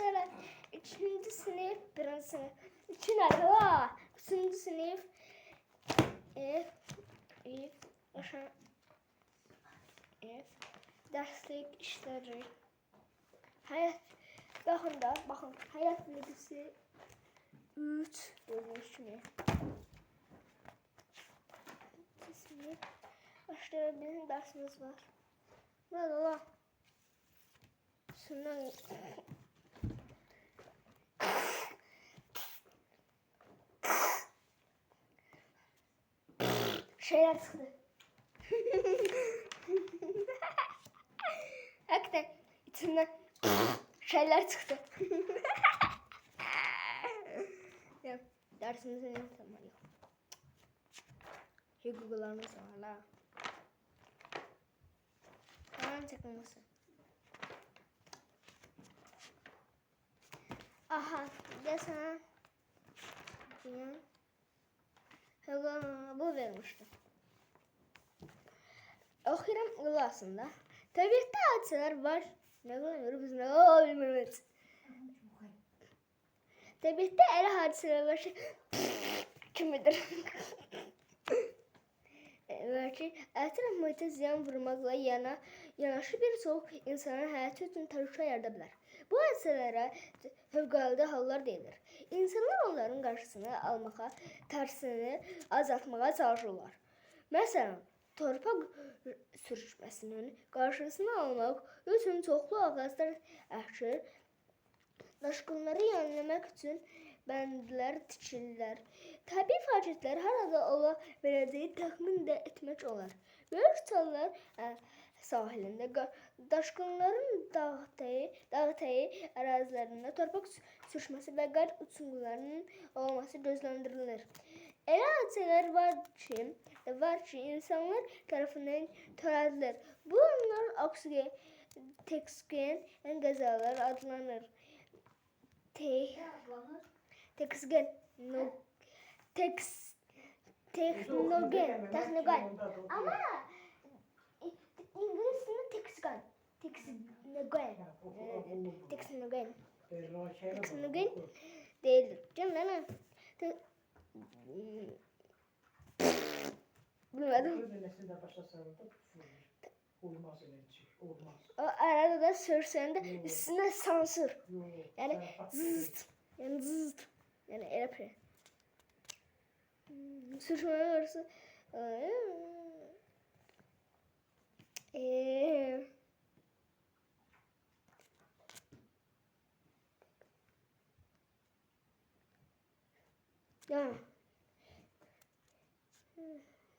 Mesela 2. sınıf, 1. sınıf. 2 nerede? 3. sınıf. F, aşağı. F, derslik işleri. Hayat, bakın, hayat bilgisi 3 bölmüş mü? Sınıf. Başka bizim dersimiz var. Nerede lan? Şundan şeyler çıktı. Hakikaten içinden şeyler çıktı. Ya, dersimizin yaptığım yok. Google'larımız var la. Tamam çekilmesi. Aha, gel sana. Bu vermiştim. Okuyorum yolu aslında. Tabiatta hadiseler var. Ne bilmiyorum biz ne bilmiyoruz. Tabiatta öyle hadiseler var. Kim bilir? Belki ətraf mühitə ziyan vurmaqla yanaşı bir çox insanın həyatı üçün təhlükə yarada bilər. Bu hadisələrə fövqəladə hallar deyilir. İnsanlar onların qarşısını almağa, tərsini azaltmağa çalışırlar. Məsələn, torpaq sürüşməsinin qarşısını almaq üçün çoxlu ağaclar əkir, daşqınları yönləmək üçün bəndlər tikirlər. Təbii fəlakətlər harada ola biləcəyi təxmin də etmək olar. Böyük çaylar sahilində, daşqınların dağ-təyi ərazilərində torpaq sürüşməsi və qar uçuntularının olması gözləndirilir. Elə hadisələr var ki, insanlar tərəfindən törədilir. Bunlar oksigen qəzalar adlanır. Teknogen. Ama İngilizce'de teknogen değildir. Canım bilmedim. O arada da sürsende üstüne sansür. Yani zızt. Yani erapre. Sürüşmeye varsa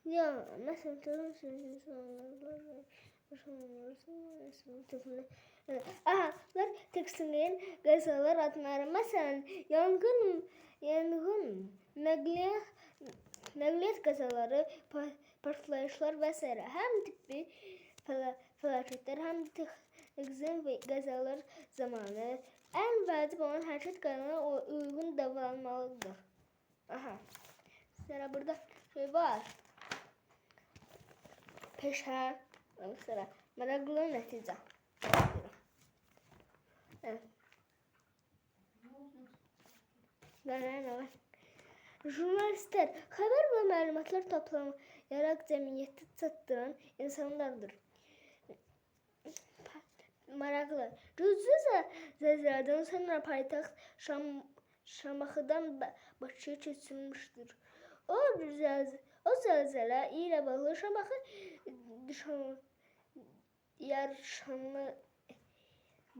ya mesela aha, tekstingen gazalar atmaları. Mesela yangın, nəqliyyat qazaları, partlayışlar və s. Həm tibbi fəlakətlər, həm texnik qazalar zamanı ən vacib olan hərəkət qaydasına uyğun davranmalıdır. Aha. Mesela burada şey var. Peşə, mesela maraqlı nəticə. Evet. Ne var? Jurnalistler haber ve məlumatlar toplayarak cəmiyyətə çatdıran insanlardır. Maraqlı. Güclü zəlzələdən sonra paytaxt Şamaxıdan Bakıya keçirilmişdir. O zəlzələ ilə bağlı Şamaxı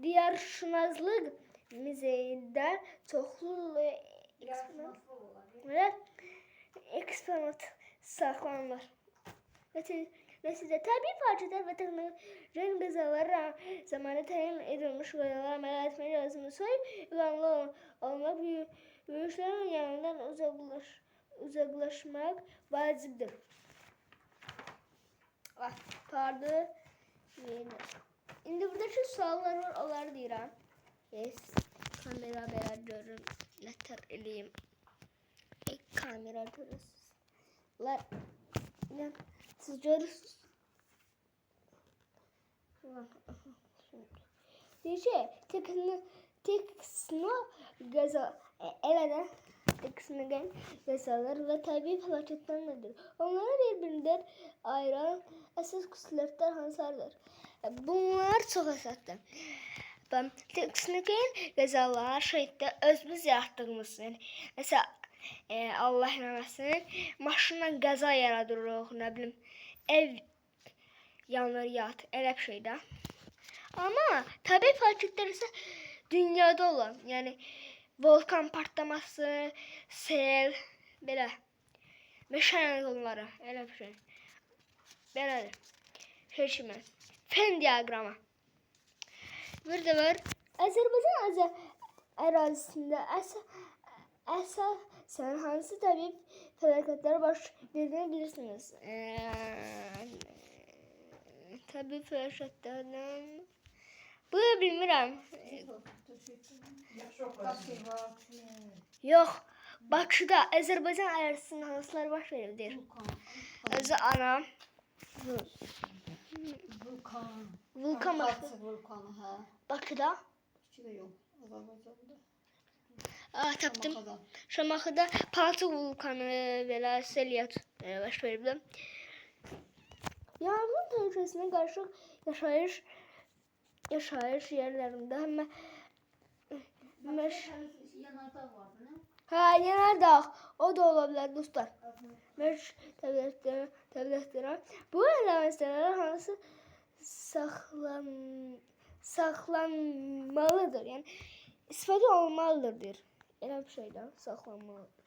Diyarşünazlıq Muzeyində çoxlu eksponat saxlanılır. Nəticə təbii fəlakətlər və texnoloji qəzalar zamanı təyin edilmiş qaydalara əməl etmək lazımdır. Soyuq ilanlı olmaq, böyüklərin yanından uzaqlaşmaq vacibdir. Pardon. İndi buradakı suallar var, onları deyirəm. Yes. Kamera belə görün. Nətər eləyim. Kamera görürsünüz. Siz görürsünüz. Deyəcək, elə də Texnogen qəzalar və təbii fəlakətlər nədir? Onları bir-birindən ayıran əsas xüsusiyyətlər hansılardır? Bunlar çox əsasdır. Texnogen qəzalar şeydə özümüz yaratdığımız, yəni məsələn Allah eləməsin, maşınla qəza yaradırıq, nə bilim, ev yanır yat, elə bir şeydə. Amma təbii fəlakətlər isə dünyada olan, yəni volkan partlaması, sel, belə meşə yanğınları, elə bir şey. Belədir. Şey kimi, Venn diaqramı. Bir də var, Azərbaycan ərazisində əsasən hansı təbii fəlakətlər baş verdiyini bilirsiniz? Təbii fəlakətlərdən bunu bilmirəm. Yox, Bakıda Azərbaycan ərazisində hansılar baş verir? Özü anam. Vulkan vulkanı, Bakıda. yox, Azərbaycanda. Tapdım. Şamaxıda Palçıq vulkanı belə sel baş verib. Yanğın təhlükəsinə qarşı yaşayış yerlərində Yanardağ vardı, nə? yanardağ, o da ola bilər dostlar. Təbiətlərə bu elementlər hansı saxlanmalıdır? Yəni istifadə olmalıdır deyir. Elə bir şeydən saxlanmalıdır.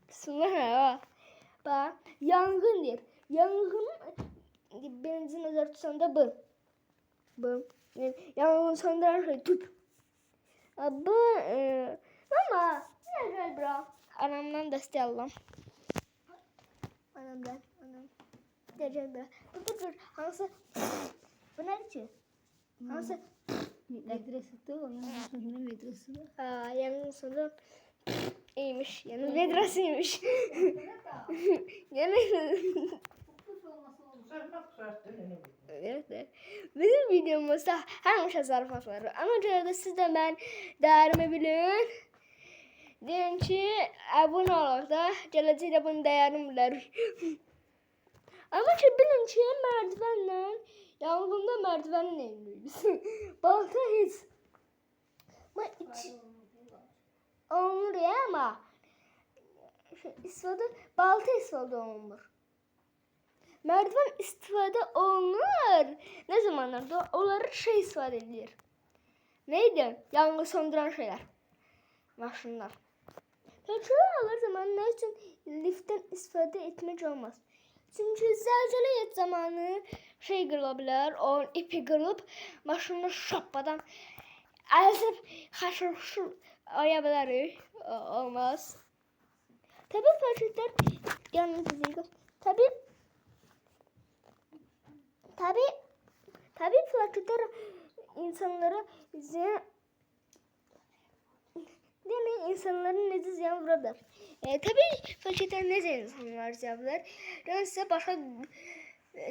Bismillah. Bax, yanğın deyir. Yanğının birinci nəzər tutsanda bu. Yəni yanğın söndürən şey tüp. Bu ama ne bro? Anamdan dəstək alıram. Anam. Deyəcək bro. Dur. Hansı? Bu nədir ki? Hansı? Medresədə o, yanğın söndürən medresədə. Yanğın söndürən iyiymiş. Yəni medresəymiş. Yəni bizim videomuzda həmişə zarafat var. Ona görə də siz də mən dəyərimi bilin. Deyin ki, abunə olaq da gələcəkdə bunun dəyərini bilərik. Amma ki, bilin ki, mərdivənlə, yanğında mərdivəni neyimiz? Balta heç. Olunur ya, amma balta istifadə olunmur. Merdiven istifadə olunur. Ne zamanlarda? Onları şey istifadə edilir. Neydi? Yanğın söndürən şeyler. Maşınlar. Petrol alır zaman ne için liftten istifadə etmək olmaz? Çünkü zəlzələ zamanı şey qırıla bilər. O ipi qırılıb maşını şappadan əzib xaşır aya bilərik. Olmaz. Təbii fəlakətlər Tabii fəlakətlər insanlara insanların necə ziyan vura bilər? Tabii fəlakətlər necə insanlara ziyan vurur? Ben size başa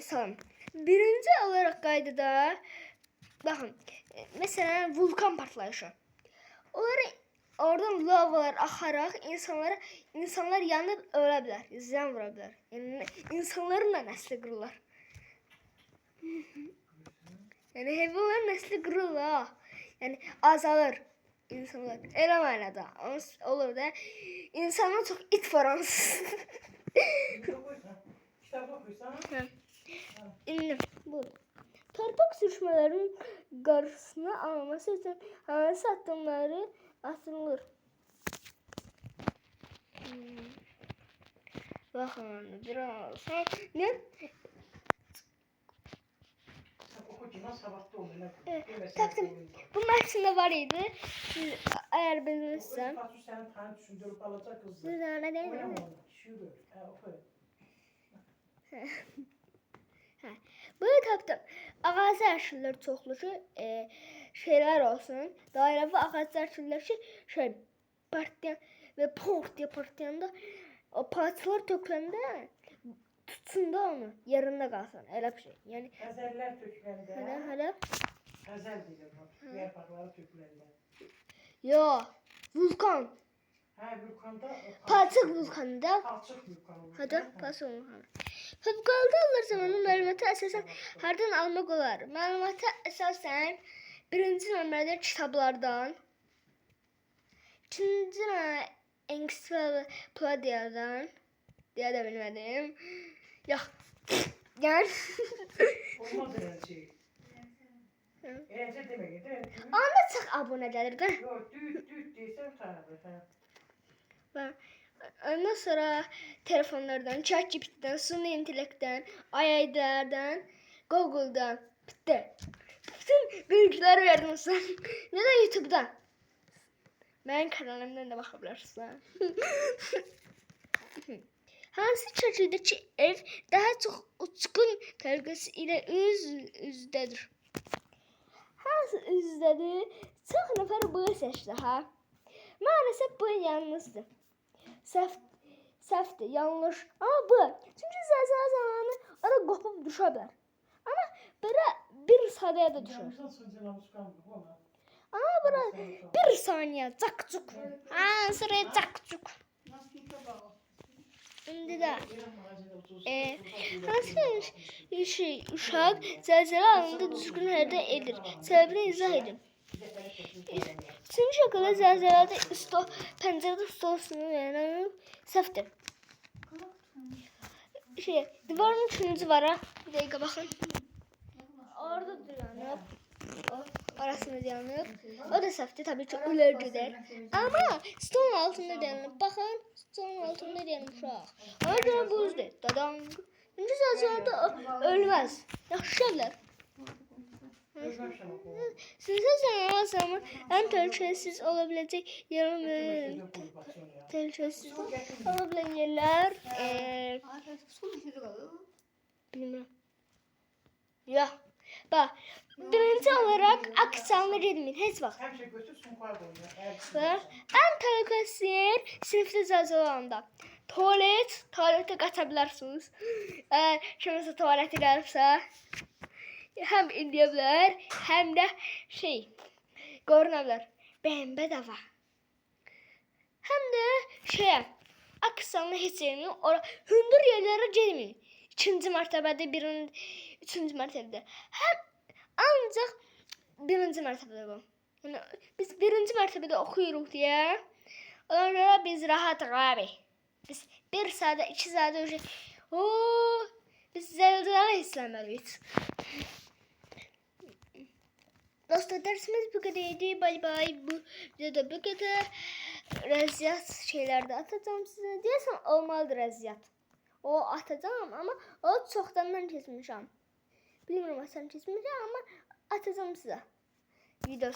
salam. Birinci olarak qaydada baxın. Mesela vulkan partlayışı. Oradan lavalar axaraq insanlar yanıb ölə bilər, ziyan vura bilər. Yəni insanların da nəsli qırılır. Yani heyvanların nesli qırılır. Yani azalır insanlar. Elə mənada olur da. İnsanlar çox it faransız. İndi bu. Torpaq sürüşmələrinin qarşısını alması üçün hansı addımları atılır? Baxın, biraz. Ne? Taktım. Bu Mersin'de var idi. Siz eğer bilmişsem. Siz öyle değil mi? Bunu taktım. Ağacı yaşlılar çoxlucu şeyler olsun. Dairəvi ağacı yaşlılar şey partiyan ve port diye partiyanda o parçalar töküləndə tutsun da onu. Yerinde kalsın. Öyle bir şey. Yani Gazeller töküləndə, hala. gazel deyirəm, bu yarpaqları töküləndə. Yo. Vulkan. Hə, vulkanda Palçık vulkanında. palçıq vulkanı olur. Hadi palçık vulkanı. Fövqəladə hallar zamanı məlumatı əsasən hardan almaq olar? Məlumatı əsasən birinci nömrədə kitablardan, ikinci nömrə ensiklopediyadan, deyə də bilmədim. Yox. Yəni Olmaz elə şey. Eləcə demək, deyil. onda çox abunə gəlir də. Yox, düt deyirsən tanıdır, hə. Və ondan sonra telefonlardan, ChatGPT-dən, süni intellektdən, AI-lərdən, Google-dan bitti. Bütün bilgiləri verdim sən. Ya da YouTube-dan. Mənim kanalımdan da baxa bilərsən. Hansı şəkildəki ev daha çox uçqun təhlükəsi ilə üz-üzdədir? Hansı üzdədir? Çox nəfər bu seçdi, ha? Maalesef bu yanlışdır. Səhvdir, yanlış. Ama bu. Çünkü zəlzələ zamanı orada qopub düşə bilər. Ama belə bir sadəyə də düşür. Yanımızdan sonra namusqandır, ona. Ama bura bir saniye cak-cuk. Ha, sıraya cak-cuk. Şimdi de hansı şey uşaq zəlzələ anında düzgün hərəkət edir? Səbəbini izah edin. Çünkü şəkildə zəlzələdə pəncərədə stolsunu verən səhvdir. Divarın üçüncü var ha. Bir dəqiqə baxın. Orada dayanıb. Orasını dayanıb. O da səhvdir tabii ki ölər gedər. Amma stolun altında dayanıb. Baxın, stolun altında dayanıb uşaq. Ona görə bu üzdür. Dadam. Çünki zəlzələdə ölməz. Yaşarlar. Sizin sanırsanız en tehlikesiz olabilecek yerler, tehlikesiz olabilen yerler, bilmiyorum. Ya, bak, birinci olarak aksanlı gelmeyin, hiç bak. Həmişə götür, sumkaya qoyun. En tehlikesiz yer sınıfta zəlzələ olanda. Tuvalete qaçabilirsiniz. Eğer kimisi tuvalete gəlibsə, hem indiyə hem de görünə bilər. Bedava. Hem de aksanlı heç yerməyin. Hündür yerlərə gelməyin. İkinci mərtəbədə, üçüncü mərtəbədə. Ancaq birinci mərtəbədə bu. Yani biz birinci mərtəbədə oxuyuruq deyə. Ona görə biz rahatıq abi. Biz bir sadə, 2 sadə biz zəlzələ hissləməliyik. Dostlar dersimiz bu kadarıydı. Bay bay. Bu videoda bu kadar. Rəziyyat şeylerde atacağım size. Deyəsən olmalıdır rəziyyat. O atacağım ama o çoxdandan kesmişəm. Bilmirəm asan kesmişəm ama atacağım size. Videosu.